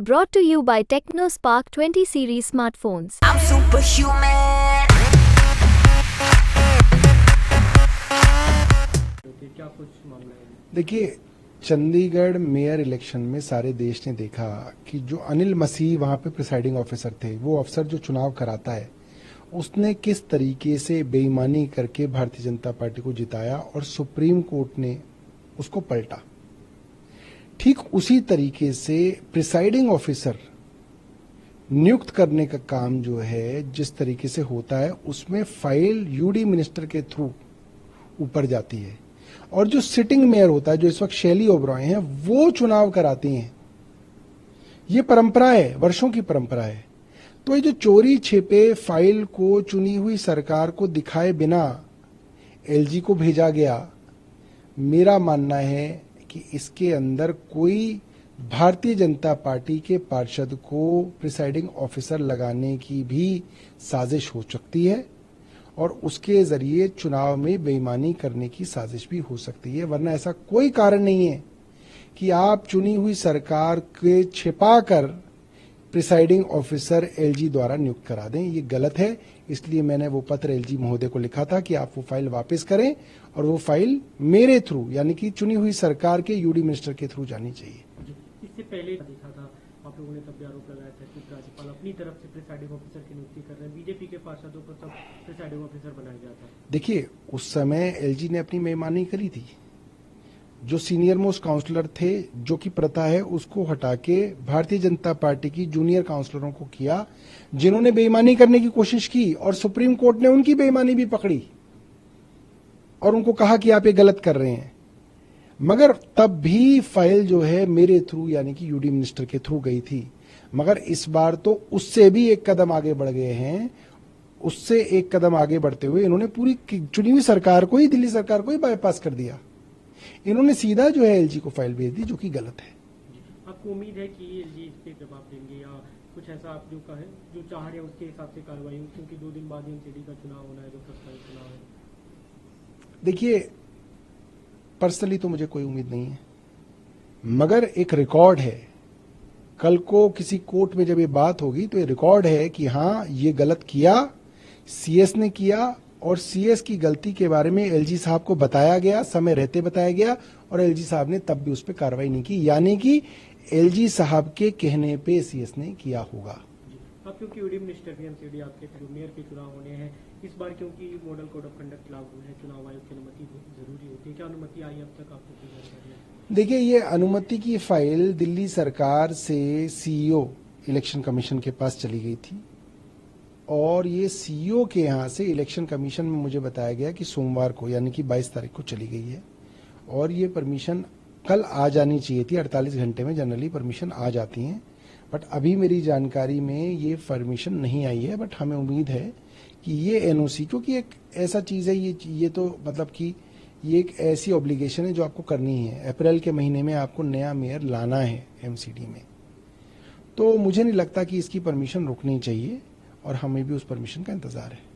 Brought to you by TechnoSpark 20 series smartphones. I'm superhuman. क्या कुछ मामला है? देखिए, चंडीगढ़ मेयर इलेक्शन में सारे देश ने देखा कि जो अनिल मसीह वहां पे प्रिसाइडिंग ऑफिसर थे, वो अफसर जो चुनाव कराता है, उसने किस तरीके से बेईमानी करके भारतीय जनता पार्टी को जिताया और सुप्रीम कोर्ट ने उसको पलटा। ठीक उसी तरीके से प्रिसाइडिंग ऑफिसर नियुक्त करने का काम जो है जिस तरीके से होता है, उसमें फाइल यूडी मिनिस्टर के थ्रू ऊपर जाती है और जो सिटिंग मेयर होता है, जो इस वक्त शैली ओबरॉय हैं, वो चुनाव कराती हैं। ये परंपरा है, वर्षों की परंपरा है। तो ये जो चोरी छिपे फाइल को चुनी हुई सरकार को दिखाए बिना एलजी को भेजा गया, मेरा मानना है कि इसके अंदर कोई भारतीय जनता पार्टी के पार्षद को प्रिसाइडिंग ऑफिसर लगाने की भी साजिश हो सकती है और उसके जरिए चुनाव में बेईमानी करने की साजिश भी हो सकती है। वरना ऐसा कोई कारण नहीं है कि आप चुनी हुई सरकार के छिपाकर प्रिसाइडिंग ऑफिसर एलजी द्वारा नियुक्त करा दें। ये गलत है। इसलिए मैंने वो पत्र एलजी महोदय को लिखा था कि आप वो फाइल वापस करें और वो फाइल मेरे थ्रू, यानी कि चुनी हुई सरकार के यूडी मिनिस्टर के थ्रू जानी चाहिए। इससे पहले देखा था, आप लोगों ने तब भी आरोप लगाया था कि राज्यपाल अपनी तरफ से प्रिसाइडिंग ऑफिसर की नियुक्ति कर रहे हैं, बीजेपी के पार्षदों को तब प्रिसाइडिंग ऑफिसर बनाया गया था। देखिए, उस समय एलजी ने अपनी बेईमानी करी थी। जो सीनियर मोस्ट काउंसलर थे, जो कि प्रथा है, उसको हटा के भारतीय जनता पार्टी की जूनियर काउंसलरों को किया, जिन्होंने बेईमानी करने की कोशिश की और सुप्रीम कोर्ट ने उनकी बेईमानी भी पकड़ी और उनको कहा कि आप ये गलत कर रहे हैं। मगर तब भी फाइल जो है मेरे थ्रू, यानी कि यूडी मिनिस्टर के थ्रू गई थी। मगर इस बार तो उससे भी एक कदम आगे बढ़ गए हैं। उससे एक कदम आगे बढ़ते हुए इन्होंने पूरी चुनी हुई सरकार को ही, दिल्ली सरकार को ही बाईपास कर दिया। इन्होंने सीधा जो है एलजी को फाइल भेज दी, जो कि गलत है। आपको उम्मीद है कि एलजी इस पे जवाब देंगे या कुछ ऐसा आप जो कहें, जो चाह रहे हैं उसके हिसाब से कार्रवाई हो, क्योंकि 2 दिन बाद एमसीडी का चुनाव होना है, जो प्रस्तावित चुनाव है? देखिए, पर्सनली तो मुझे कोई उम्मीद नहीं है, मगर एक रिकॉर्ड है। कल को किसी कोर्ट में जब ये बात होगी तो ये रिकॉर्ड है कि हाँ, ये गलत किया, सीएस ने किया और सीएस की गलती के बारे में एलजी साहब को बताया गया, समय रहते बताया गया और एलजी साहब ने तब भी उस पर कार्रवाई नहीं की। यानी कि एलजी साहब के कहने पे सीएस ने किया होगा। अब क्योंकि यूडी मिनिस्टर भी एमसीडी आपके मेयर के चुनाव होने हैं इस बार, क्योंकि मॉडल कोड ऑफ कंडक्ट लागू है, चुनाव आयोग की अनुमति जरूरी होती है, क्या अनुमति आई अब तक? आपको कोई जानकारी है? देखिए, ये अनुमति की फाइल दिल्ली सरकार से सीईओ इलेक्शन कमीशन के पास चली गई थी और ये सीईओ के यहाँ से इलेक्शन कमीशन में मुझे बताया गया कि सोमवार को, यानी कि 22 तारीख को चली गई है और ये परमिशन कल आ जानी चाहिए थी। 48 घंटे में जनरली परमिशन आ जाती हैं, बट अभी मेरी जानकारी में ये परमिशन नहीं आई है। बट हमें उम्मीद है कि ये एनओसी, क्योंकि एक ऐसा चीज़ है, ये तो मतलब कि ये एक ऐसी ऑब्लिगेशन है जो आपको करनी है। अप्रैल के महीने में आपको नया मेयर लाना है एमसीडी में, तो मुझे नहीं लगता कि इसकी परमिशन रुकनी चाहिए और हमें भी उस परमिशन का इंतजार है।